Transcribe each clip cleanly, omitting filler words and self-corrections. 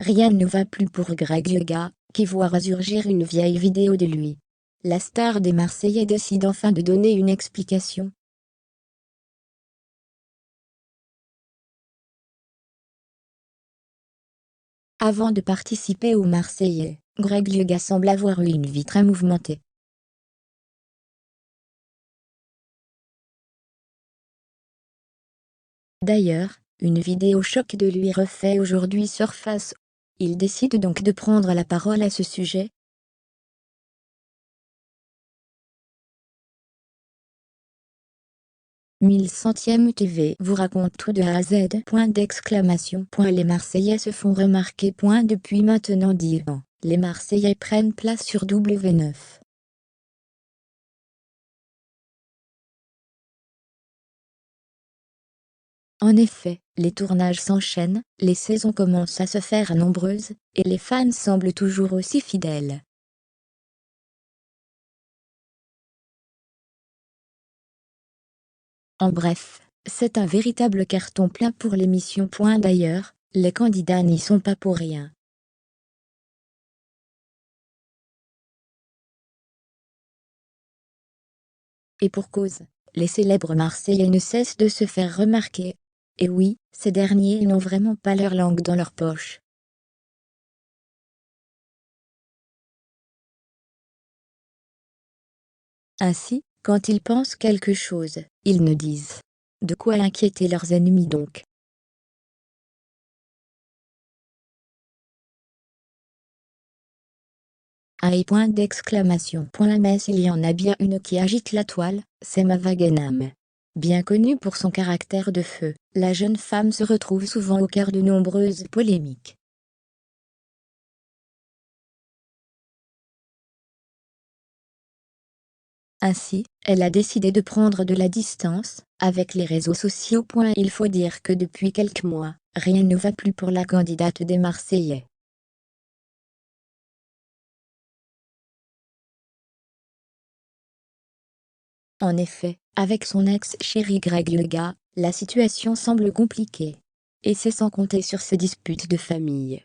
Rien ne va plus pour Greg Lega, qui voit ressurgir une vieille vidéo de lui. La star des Marseillais décide enfin de donner une explication. Avant de participer aux Marseillais, Greg Lega semble avoir eu une vie très mouvementée. D'ailleurs, une vidéo choc de lui refait aujourd'hui surface. Il décide donc de prendre la parole à ce sujet. 1100e TV vous raconte tout de A à Z. Les Marseillais se font remarquer. Depuis maintenant 10 ans, les Marseillais prennent place sur W9. En effet, les tournages s'enchaînent, les saisons commencent à se faire nombreuses, et les fans semblent toujours aussi fidèles. En bref, c'est un véritable carton plein pour l'émission. D'ailleurs, les candidats n'y sont pas pour rien. Et pour cause, les célèbres Marseillais ne cessent de se faire remarquer. Et oui, ces derniers n'ont vraiment pas leur langue dans leur poche. Ainsi, quand ils pensent quelque chose, ils ne disent. De quoi inquiéter leurs ennemis donc. Mais s'il y en a bien une qui agite la toile, c'est Mava Genam. Bien connue pour son caractère de feu, la jeune femme se retrouve souvent au cœur de nombreuses polémiques. Ainsi, elle a décidé de prendre de la distance avec les réseaux sociaux. Il faut dire que depuis quelques mois, rien ne va plus pour la candidate des Marseillais. En effet, avec son ex-chéri Greg Lega, la situation semble compliquée. Et c'est sans compter sur ses disputes de famille.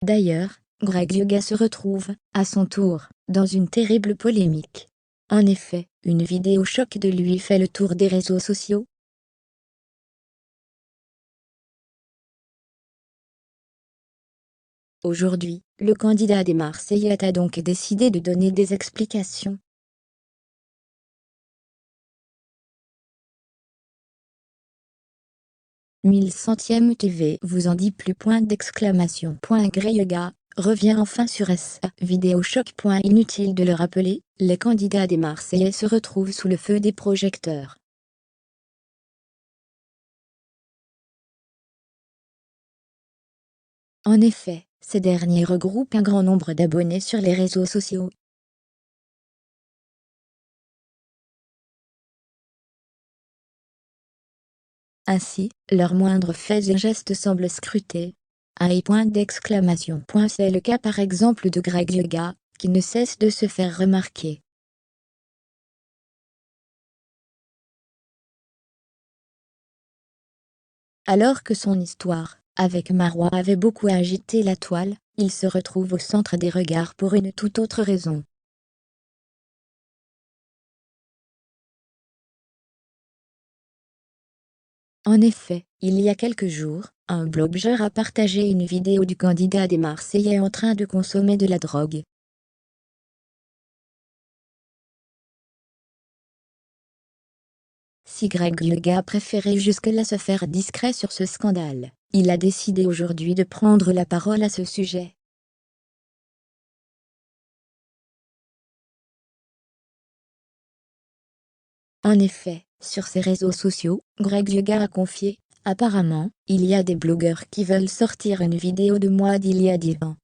D'ailleurs, Greg Lega se retrouve, à son tour, dans une terrible polémique. En effet, une vidéo choc de lui fait le tour des réseaux sociaux. Aujourd'hui, le candidat des Marseillais a donc décidé de donner des explications. 1100e TV vous en dit plus. Greyega revient enfin sur sa vidéo choc. Inutile de le rappeler, les candidats des Marseillais se retrouvent sous le feu des projecteurs. En effet, ces derniers regroupent un grand nombre d'abonnés sur les réseaux sociaux. Ainsi, leurs moindres faits et gestes semblent scrutés. C'est le cas par exemple de Greg Lega, qui ne cesse de se faire remarquer. Alors que son histoire, avec Marois avait beaucoup agité la toile, il se retrouve au centre des regards pour une toute autre raison. En effet, il y a quelques jours, un blogueur a partagé une vidéo du candidat des Marseillais en train de consommer de la drogue. Si Greg Lega a préféré jusque-là se faire discret sur ce scandale, il a décidé aujourd'hui de prendre la parole à ce sujet. En effet, sur ses réseaux sociaux, Greg Lega a confié: « Apparemment, il y a des blogueurs qui veulent sortir une vidéo de moi d'il y a 10 ans.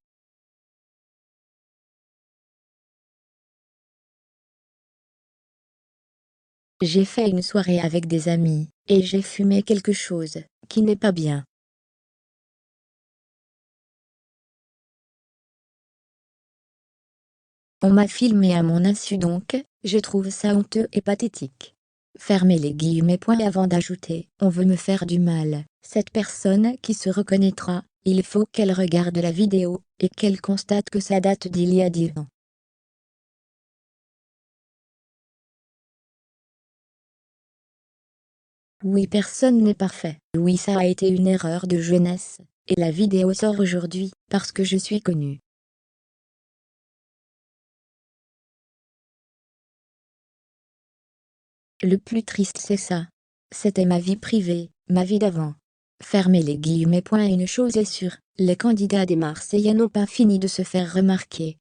J'ai fait une soirée avec des amis, et j'ai fumé quelque chose, qui n'est pas bien. On m'a filmé à mon insu donc, je trouve ça honteux et pathétique. Fermez les guillemets. Avant d'ajouter « On veut me faire du mal », cette personne qui se reconnaîtra, il faut qu'elle regarde la vidéo, et qu'elle constate que ça date d'il y a 10 ans. Oui, personne n'est parfait. Oui, ça a été une erreur de jeunesse, et la vidéo sort aujourd'hui, parce que je suis connue. Le plus triste c'est ça. C'était ma vie privée, ma vie d'avant. Fermez les guillemets. Une chose est sûre, les candidats des Marseillais n'ont pas fini de se faire remarquer.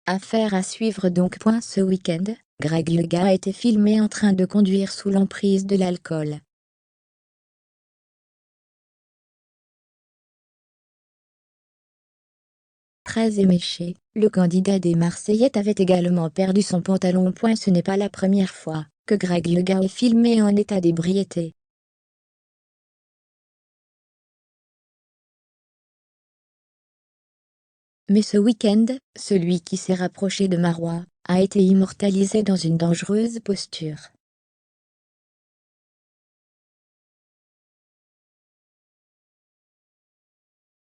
Affaire à suivre donc. Ce week-end, Greg Lega a été filmé en train de conduire sous l'emprise de l'alcool. Très éméché, le candidat des Marseillais avait également perdu son pantalon. Ce n'est pas la première fois que Greg Lega est filmé en état d'ébriété. Mais ce week-end, celui qui s'est rapproché de Marois a été immortalisé dans une dangereuse posture.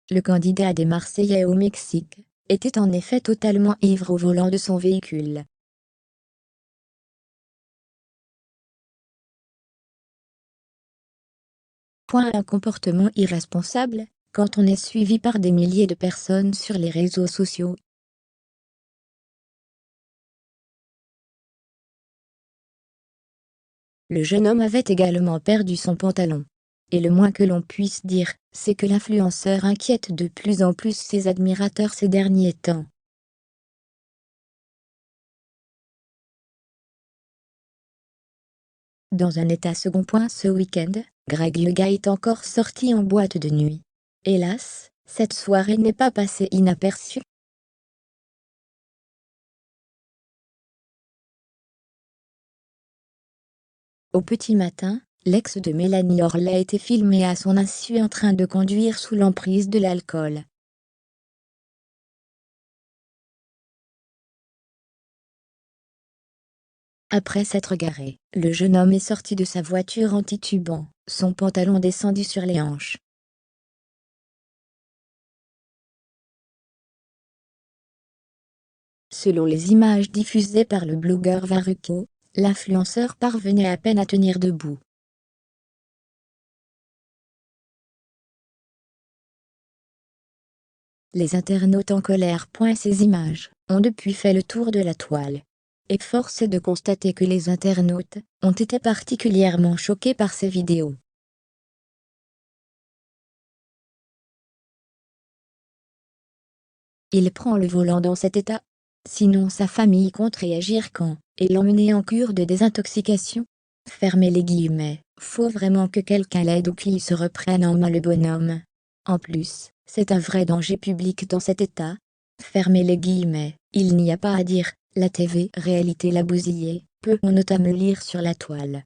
Le candidat des Marseillais au Mexique était en effet totalement ivre au volant de son véhicule. Un comportement irresponsable, quand on est suivi par des milliers de personnes sur les réseaux sociaux. Le jeune homme avait également perdu son pantalon. Et le moins que l'on puisse dire, c'est que l'influenceur inquiète de plus en plus ses admirateurs ces derniers temps. Dans un état second. Ce week-end, Greg Lega est encore sorti en boîte de nuit. Hélas, cette soirée n'est pas passée inaperçue. Au petit matin, l'ex de Mélanie Orle a été filmé à son insu en train de conduire sous l'emprise de l'alcool. Après s'être garé, le jeune homme est sorti de sa voiture en titubant, son pantalon descendu sur les hanches. Selon les images diffusées par le blogueur Varuco, l'influenceur parvenait à peine à tenir debout. Les internautes en colère. Ces images ont depuis fait le tour de la toile. Et force est de constater que les internautes ont été particulièrement choqués par ces vidéos. Il prend le volant dans cet état. Sinon sa famille compte réagir quand, et l'emmener en cure de désintoxication. Fermez les guillemets, faut vraiment que quelqu'un l'aide ou qu'il se reprenne en main le bonhomme. En plus, c'est un vrai danger public dans cet état. Fermez les guillemets, il n'y a pas à dire, la TV réalité l'a bousillé, peut-on notamment lire sur la toile.